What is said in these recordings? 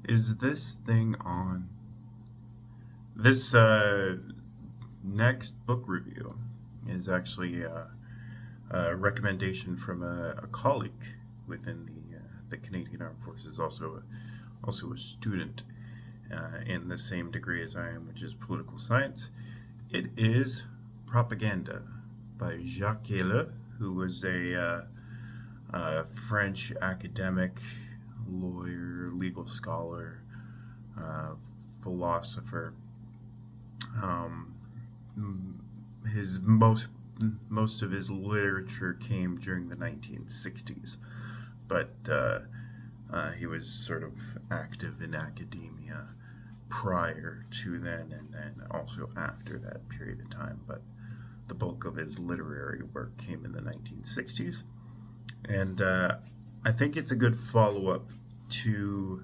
Is this thing on? This next book review is actually a recommendation from a colleague within the Canadian Armed Forces, also a student in the same degree as I am, which is political science. It is Propaganda by Jacques, who was a French academic, lawyer, legal scholar, uh, philosopher. Um, his most of his literature came during the 1960s, but he was sort of active in academia prior to then, and then also after that period of time. But the bulk of his literary work came in the 1960s, and I think it's a good follow-up to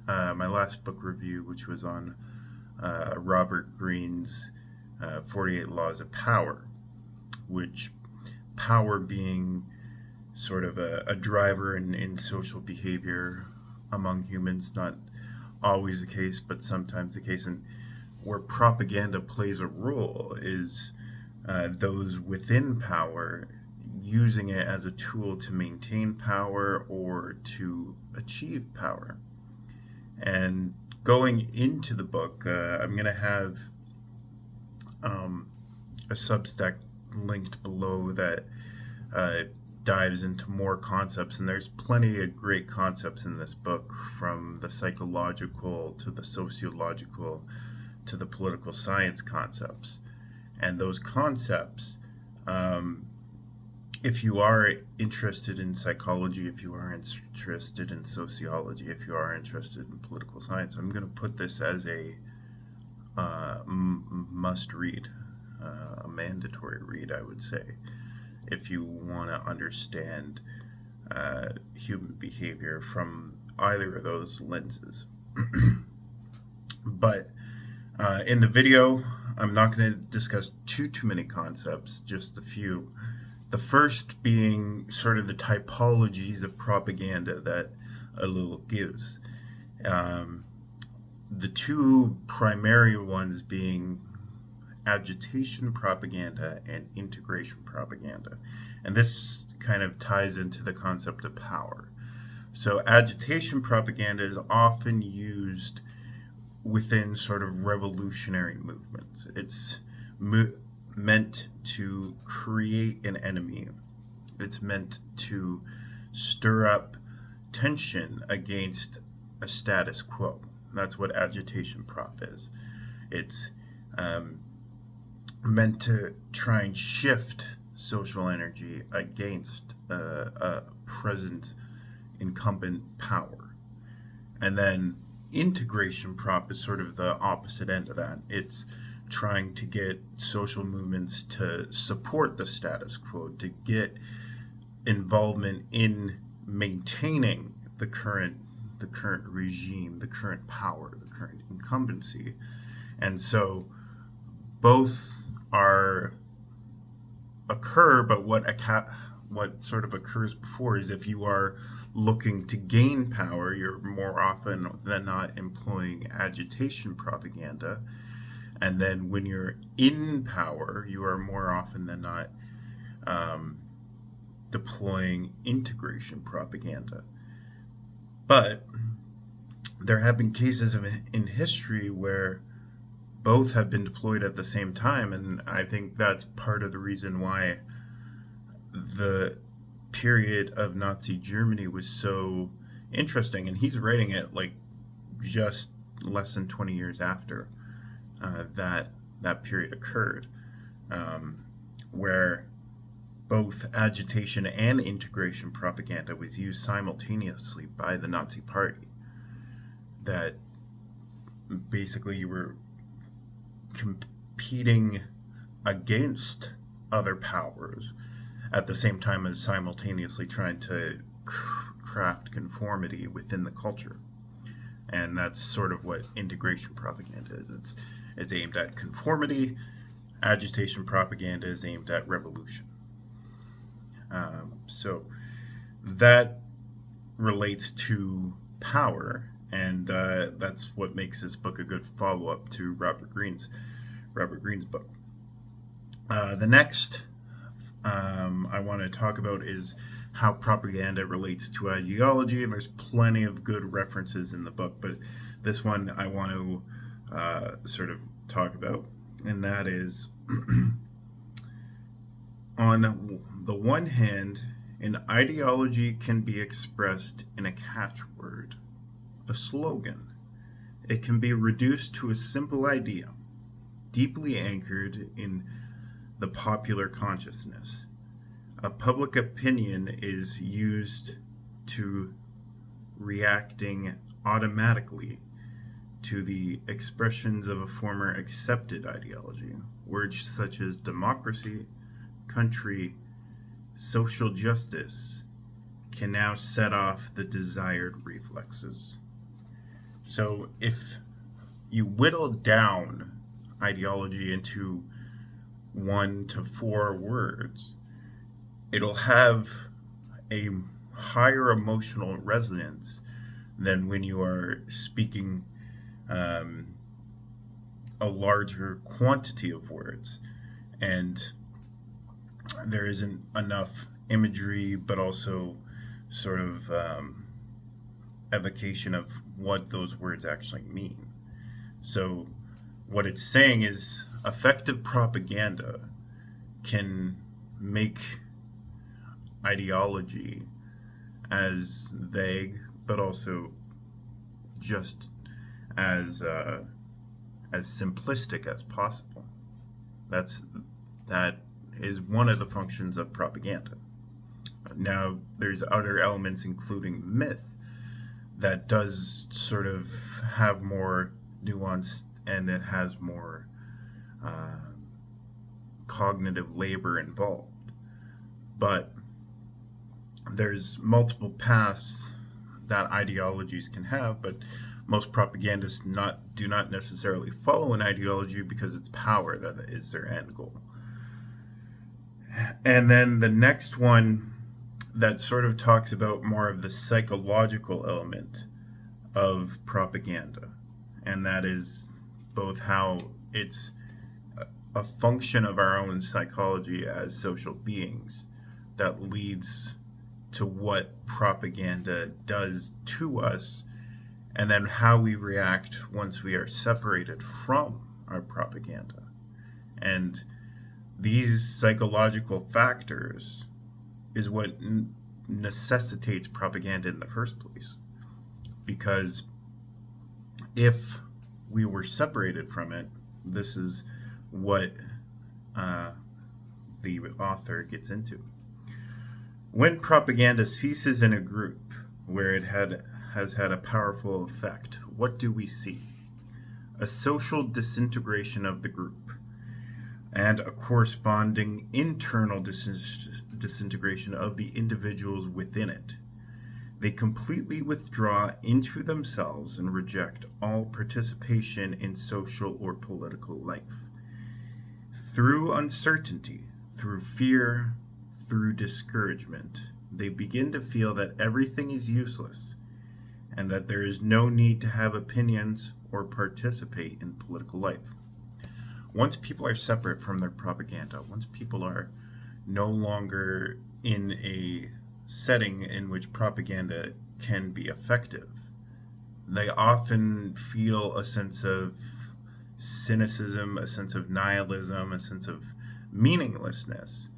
my last book review, which was on Robert Greene's 48 Laws of Power, which power being sort of a driver in social behavior among humans, not always the case, but sometimes the case. And where propaganda plays a role is those within power using it as a tool to maintain power or to achieve power. And going into the book, I'm going to have a Substack linked below that dives into more concepts, and there's plenty of great concepts in this book, from the psychological to the sociological to the political science concepts. And those concepts, if you are interested in psychology, if you are interested in sociology, if you are interested in political science, I'm going to put this as a must read, a mandatory read, I would say, if you want to understand human behavior from either of those lenses. But in the video, I'm not going to discuss too many concepts, just a few. The first being sort of the typologies of propaganda that Ellul gives. The two primary ones being agitation propaganda and integration propaganda. And this kind of ties into the concept of power. So agitation propaganda is often used within sort of revolutionary movements. It's meant to create an enemy. It's meant to stir up tension against a status quo. That's what agitation prop is. It's meant to try and shift social energy against a present incumbent power. And then integration prop is sort of the opposite end of that. It's trying to get social movements to support the status quo, to get involvement in maintaining the current regime, the current power, the current incumbency. And so both occur, but what sort of occurs before is, if you are looking to gain power, you're more often than not employing agitation propaganda. And then when you're in power, you are more often than not deploying integration propaganda. But there have been cases in history where both have been deployed at the same time, and I think that's part of the reason why the period of Nazi Germany was so interesting. And he's writing it like just less than 20 years after that period occurred, where both agitation and integration propaganda was used simultaneously by the Nazi Party. That basically you were competing against other powers at the same time as simultaneously trying to craft conformity within the culture. And that's sort of what integration propaganda is. It's aimed at conformity. Agitation propaganda is aimed at revolution. So that relates to power. And that's what makes this book a good follow-up to Robert Greene's book. The next I want to talk about is how propaganda relates to ideology, and there's plenty of good references in the book, but this one I want to sort of talk about, and that is on the one hand, an ideology can be expressed in a catchword, a slogan. It can be reduced to a simple idea, deeply anchored in the popular consciousness. A public opinion is used to reacting automatically to the expressions of a former accepted ideology. Words such as democracy, country, social justice can now set off the desired reflexes. So if you whittle down ideology into 1 to 4 words, it'll have a higher emotional resonance than when you are speaking a larger quantity of words, and there isn't enough imagery, but also sort of evocation of what those words actually mean. So what it's saying is effective propaganda can make ideology as vague, but also just as simplistic as possible. That is one of the functions of propaganda. Now, there's other elements, including myth, that does sort of have more nuance, and it has more cognitive labor involved. But there's multiple paths that ideologies can have, but most propagandists do not necessarily follow an ideology because it's power that is their end goal. And then the next one that sort of talks about more of the psychological element of propaganda, and that is both how it's a function of our own psychology as social beings that leads to what propaganda does to us, and then how we react once we are separated from our propaganda. And these psychological factors is what necessitates propaganda in the first place. Because if we were separated from it, this is what the author gets into. When propaganda ceases in a group where it has had a powerful effect, what do we see? A social disintegration of the group and a corresponding internal disintegration of the individuals within it. They completely withdraw into themselves and reject all participation in social or political life. Through uncertainty, through fear, through discouragement, they begin to feel that everything is useless and that there is no need to have opinions or participate in political life. Once people are separate from their propaganda, once people are no longer in a setting in which propaganda can be effective, they often feel a sense of cynicism, a sense of nihilism, a sense of meaninglessness.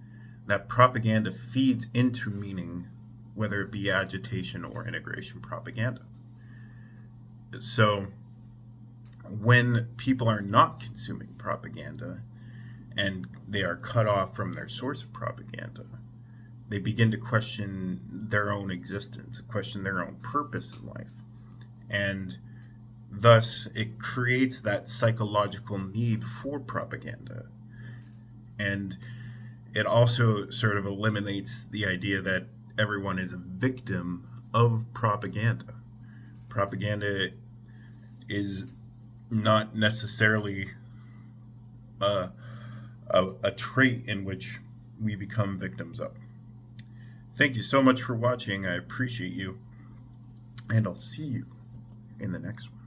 That propaganda feeds into meaning, whether it be agitation or integration propaganda. So when people are not consuming propaganda and they are cut off from their source of propaganda, they begin to question their own existence, question their own purpose in life. And thus, it creates that psychological need for propaganda. And it also sort of eliminates the idea that everyone is a victim of propaganda. Propaganda is not necessarily a trait in which we become victims of. Thank you so much for watching. I appreciate you, and I'll see you in the next one.